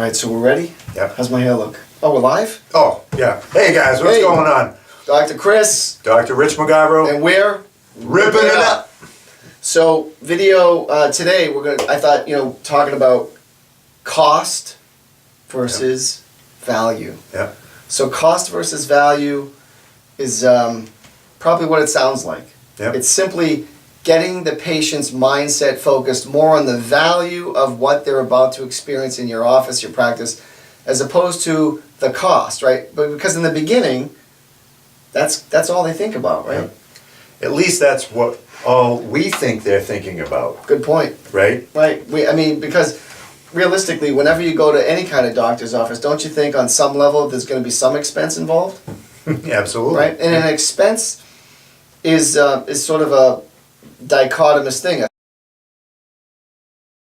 right, so we're ready? Yep. How's my hair look? Oh, we're live? Oh, yeah. Hey guys, what's going on? Dr. Chris. Dr. Rich McGarro. And we're ripping it up. So, video today, I thought, talking about cost versus value. Yep. So, cost versus value is probably what it sounds like. Yep. It's simply getting the patient's mindset focused more on the value of what they're about to experience in your office, your practice, as opposed to the cost, right? But because in the beginning, that's all they think about, right? Yep. At least that's what all we think they're thinking about. Good point. Right? Right. Because realistically, whenever you go to any kind of doctor's office, don't you think on some level there's going to be some expense involved? Absolutely. Right? And an expense is sort of a dichotomous thing.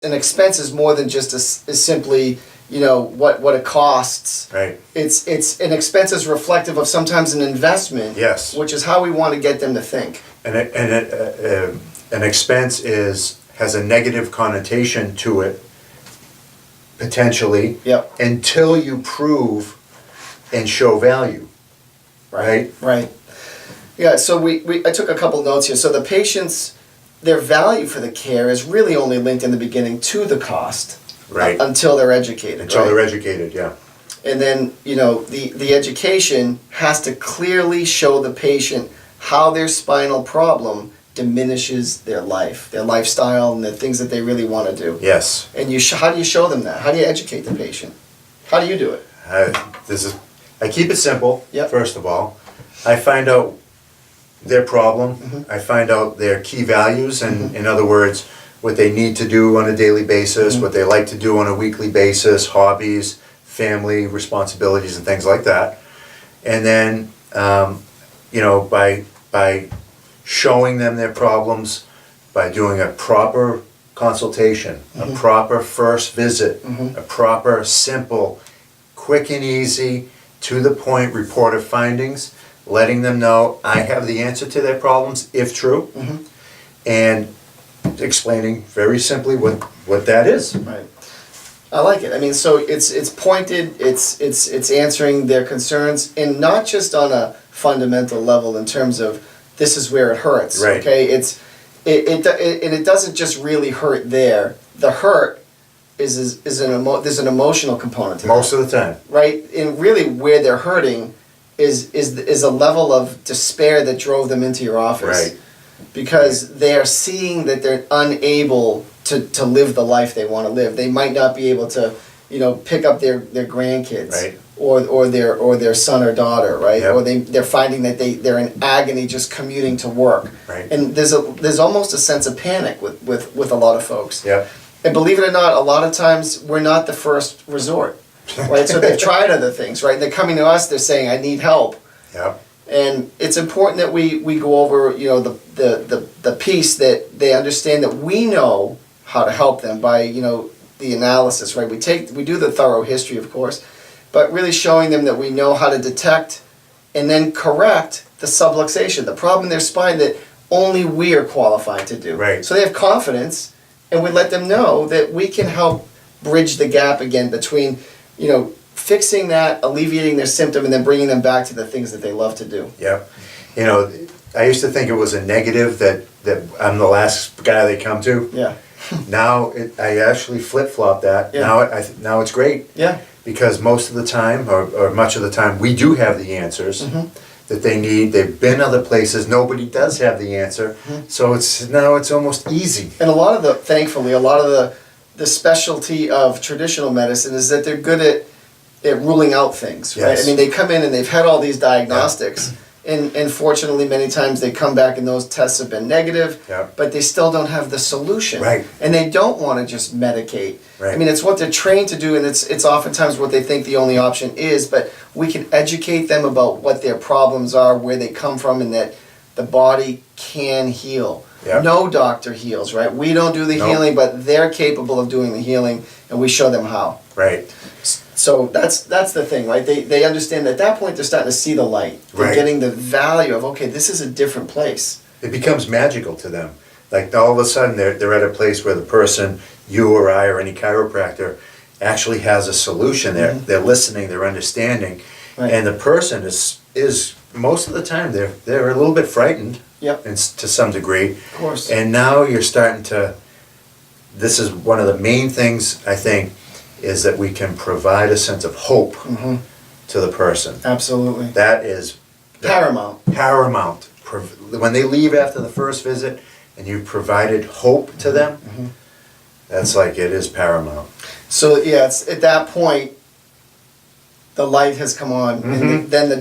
An expense is more than just is simply what it costs. Right. It's an expense is reflective of sometimes an investment. Yes. Which is how we want to get them to think. And an expense has a negative connotation to it, potentially. Yep. Until you prove and show value. Right. Right. Yeah. So I took a couple notes here. So the patients, their value for the care is really only linked in the beginning to the cost. Right. Until they're educated. Until they're educated, yeah. And then, the education has to clearly show the patient how their spinal problem diminishes their life, their lifestyle, and the things that they really want to do. Yes. And how do you show them that? How do you educate the patient? How do you do it? I keep it simple, Yep. First of all. I find out their problem. Mm-hmm. I find out their key values, and in other words, what they need to do on a daily basis, what they like to do on a weekly basis, hobbies, family responsibilities, and things like that. And then, by showing them their problems, by doing a proper consultation, a proper first visit, a proper, simple, quick and easy, to the point report of findings, letting them know I have the answer to their problems, if true, and explaining very simply what that is. Right. I like it. So it's pointed, it's answering their concerns, and not just on a fundamental level in terms of this is where it hurts. Right. Okay. It doesn't just really hurt there. The hurt there's an emotional component to Most that. of the time. Right. And really where they're hurting is a level of despair that drove them into your office. Right. Because they are seeing that they're unable to live the life they want to live. They might not be able to, pick up their grandkids, Right. or their son or daughter, right? Yep. Or they're finding that they're in agony just commuting to work. Right. And there's almost a sense of panic with a lot of folks. Yep. And believe it or not, a lot of times we're not the first resort, right? So they've tried other things, right? They're coming to us. They're saying, "I need help." Yep. And it's important that we go over, the piece that they understand that we know how to help them by, the analysis, right? We do the thorough history, of course, but really showing them that we know how to detect and then correct the subluxation, the problem in their spine that only we are qualified to do. Right. So they have confidence, and we let them know that we can help bridge the gap again between, fixing that, alleviating their symptom, and then bringing them back to the things that they love to do. Yep. I used to think it was a negative that I'm the last guy they come to. Yeah. Now I actually flip-flop that. Yeah. Now it's great. Yeah. Because most of the time, or much of the time, we do have the answers that they need. They've been other places. Nobody does have the answer. So now it's almost easy. And thankfully, a lot of the specialty of traditional medicine is that they're good at ruling out things, right? Yes. They come in and they've had all these diagnostics, and fortunately many times they come back and those tests have been negative, but they still don't have the solution. Right. And they don't want to just medicate. Right. It's what they're trained to do, and it's oftentimes what they think the only option is, but we can educate them about what their problems are, where they come from, and that the body can heal. Yep. No doctor heals, right? We don't do the healing, but they're capable of doing the healing, and we show them how. Right. So that's the thing, right? They understand that at that point they're starting to see the light. They're Right. getting the value of, okay, this is a different place. It becomes magical to them. Like all of a sudden they're at a place where the person, you or I or any chiropractor, actually has a solution. They're listening, they're understanding, Right. and the person is most of the time they're a little bit frightened, Yep. and to some degree. Of course. And now you're starting to. This is one of the main things I think is that we can provide a sense of hope to the person. Absolutely. That is Paramount. paramount. When they leave after the first visit and you've provided hope to them, that's like it is paramount. So yeah, it's at that point the light has come on, and then the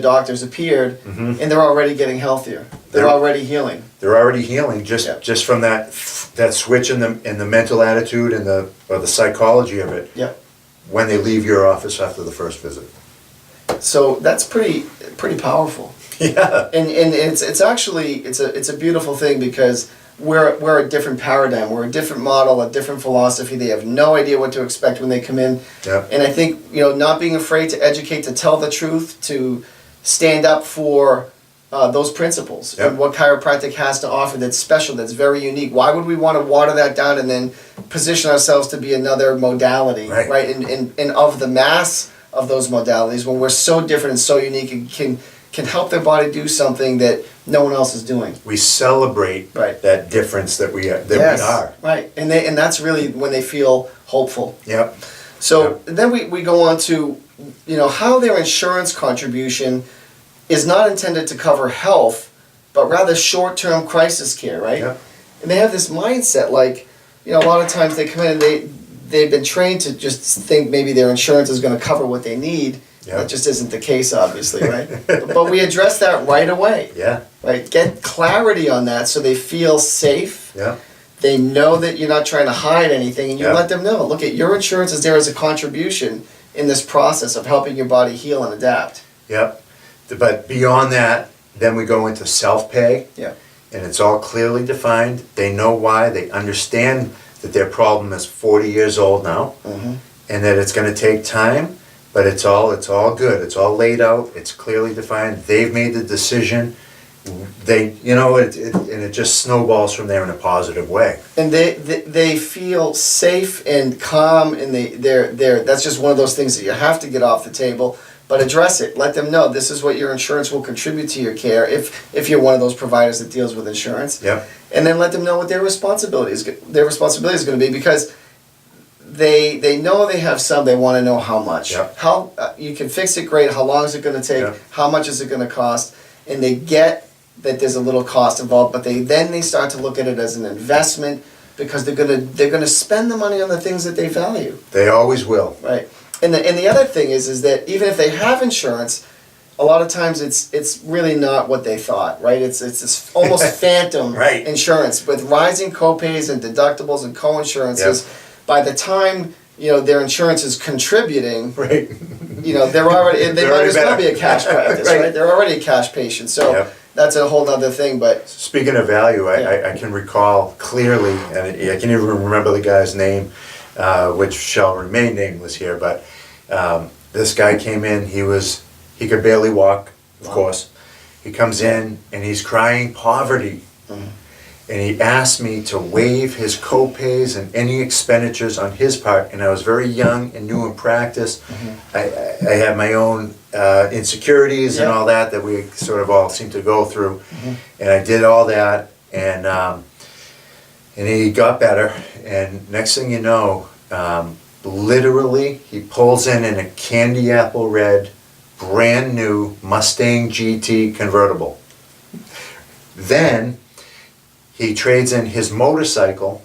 doctors appeared, and they're already getting healthier. They're already healing. They're already healing just Yep. just from that switch in the mental attitude and the psychology of it Yep. when they leave your office after the first visit. So that's pretty powerful. Yeah. And it's actually it's a beautiful thing because we're a different paradigm, we're a different model, a different philosophy. They have no idea what to expect when they come in. Yep. And I think, not being afraid to educate, to tell the truth, to stand up for those principles Yep. and what chiropractic has to offer that's special, that's very unique. Why would we want to water that down and then position ourselves to be another modality, Right. And of the mass of those modalities when we're so different and so unique and can help their body do something that no one else is doing. We celebrate Right. that difference that we Yes, we are. right, and that's really when they feel hopeful. Yep. So then we go on to, how their insurance contribution is not intended to cover health, but rather short-term crisis care, right? Yep. And they have this mindset, like, a lot of times they come in and they've been trained to just think maybe their insurance is going to cover what they need. Yep. That just isn't the case, obviously, right? But we address that right away, Yeah. right? Get clarity on that so they feel safe. Yeah. They know that you're not trying to hide anything, and you Yeah. let them know. Look, your insurance is there as a contribution in this process of helping your body heal and adapt. Yep. But beyond that, then we go into self-pay. Yeah. And it's all clearly defined. They know why. They understand that their problem is 40 years old now, and that it's going to take time. But it's all good. It's all laid out. It's clearly defined. They've made the decision. It just snowballs from there in a positive way. And they feel safe and calm, and they're that's just one of those things that you have to get off the table. But address it. Let them know this is what your insurance will contribute to your care if you're one of those providers that deals with insurance. Yep. And then let them know what their responsibility is going to be, because they know they have some. They want to know how much. Yep. How you can fix it, great. How long is it going to take? Yep. How much is it going to cost? And they get that there's a little cost involved, but they start to look at it as an investment, because they're gonna spend the money on the things that they value. They always will. Right. And the other thing is that even if they have insurance, a lot of times it's really not what they thought, right? It's this almost phantom Right. insurance with rising copays and deductibles and co-insurances. Yep. By the time their insurance is contributing, Right. they're already they They're might already as well better. be a cash practice, Right. right? They're already a cash patient, so Yep. that's a whole other thing. But Speaking of value, Yeah. I can recall clearly, and I can even remember the guy's name, which shall remain nameless here, but this guy came in, he could barely walk, of Wow. course. He comes in and he's crying poverty. And he asked me to waive his co-pays and any expenditures on his part, and I was very young and new in practice. I had my own insecurities and Yeah. all that we sort of all seem to go through, and I did all that, and he got better, and next thing you know, literally he pulls in a candy apple red, brand new Mustang GT convertible. Then he trades in his motorcycle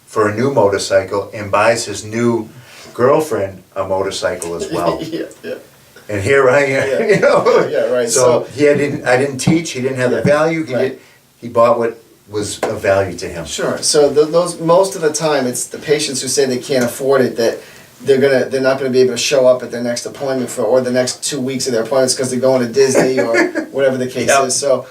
for a new motorcycle and buys his new girlfriend a motorcycle as well. yeah. And here I am, Yeah. you know. Yeah, right. So So- I didn't teach. He didn't have the Yeah, value. right. He bought what was of value to him. Sure. So those most of the time, it's the patients who say they can't afford it that they're not gonna be able to show up at their next appointment or the next 2 weeks of their appointments because they're going to Disney or whatever the case Yep. is. So,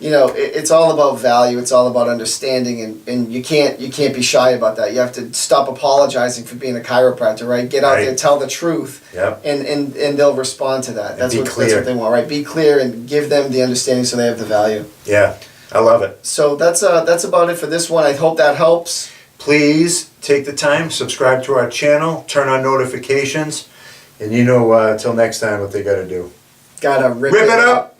it's all about value. It's all about understanding, and you can't be shy about that. You have to stop apologizing for being a chiropractor, right? Get out Right. there, tell the truth, Yep. and they'll respond to that. That's be that's clear. what they want, right? Be clear and give them the understanding so they have the value. Yeah, I love it. So that's about it for this one. I hope that helps. please take the time, subscribe to our channel, turn on notifications, and till next time what they gotta do. Gotta rip Rip it up!